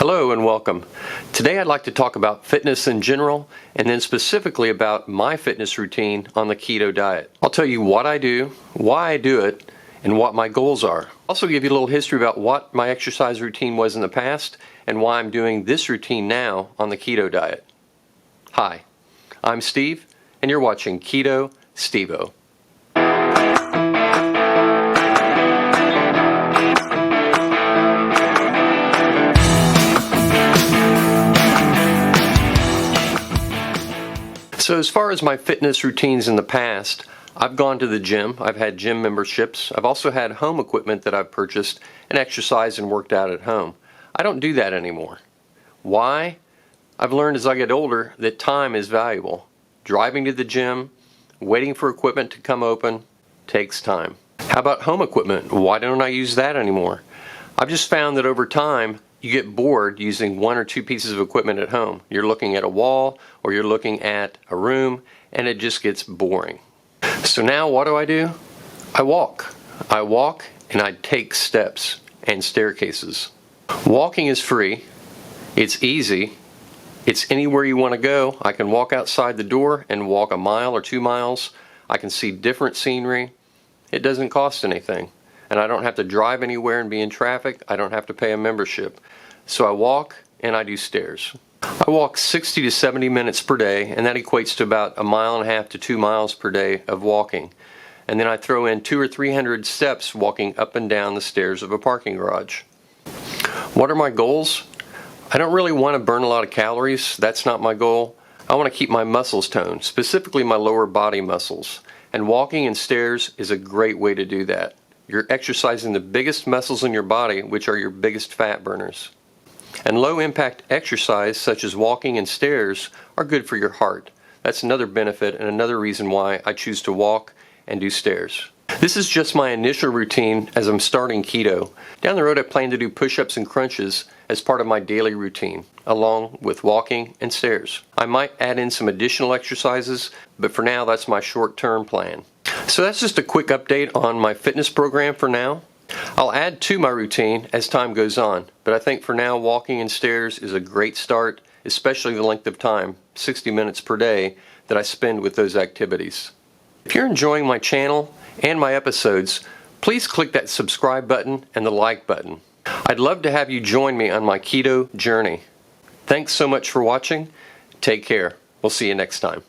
Hello and welcome. Today I'd like to talk about fitness in general and then specifically about my fitness routine on the keto diet. I'll tell you what I do, why I do it, and what my goals are. I'll also give you a little history about what my exercise routine was in the past and why I'm doing this routine now on the keto diet. Hi, I'm Steve and you're watching Keto Steveo. So as far as my fitness routines in the past, I've gone to the gym, I've had gym memberships, I've also had home equipment that I've purchased and exercised and worked out at home. I don't do that anymore. Why? I've learned as I get older that time is valuable. Driving to the gym, waiting for equipment to come open, takes time. How about home equipment? Why don't I use that anymore? I've just found that over time, you get bored using one or two pieces of equipment at home. You're looking at a wall or you're looking at a room and it just gets boring. So now what do? I walk. I walk and I take steps and staircases. Walking is free. It's easy. It's anywhere you want to go. I can walk outside the door and walk a mile or 2 miles. I can see different scenery. It doesn't cost anything. And I don't have to drive anywhere and be in traffic. I don't have to pay a membership. So I walk and I do stairs. I walk 60 to 70 minutes per day, and that equates to about 1.5 miles to 2 miles per day of walking. And then I throw in 200 or 300 steps walking up and down the stairs of a parking garage. What are my goals? I don't really want to burn a lot of calories. That's not my goal. I want to keep my muscles toned, specifically my lower body muscles. And walking and stairs is a great way to do that. You're exercising the biggest muscles in your body, which are your biggest fat burners. And low impact exercise such as walking and stairs are good for your heart. That's another benefit and another reason why I choose to walk and do stairs. This is just my initial routine as I'm starting keto. Down the road I plan to do push-ups and crunches as part of my daily routine, along with walking and stairs. I might add in some additional exercises, but for now that's my short-term plan. So that's just a quick update on my fitness program for now. I'll add to my routine as time goes on, but I think for now walking and stairs is a great start, especially the length of time, 60 minutes per day, that I spend with those activities. If you're enjoying my channel and my episodes, please click that subscribe button and the like button. I'd love to have you join me on my keto journey. Thanks so much for watching. Take care. We'll see you next time.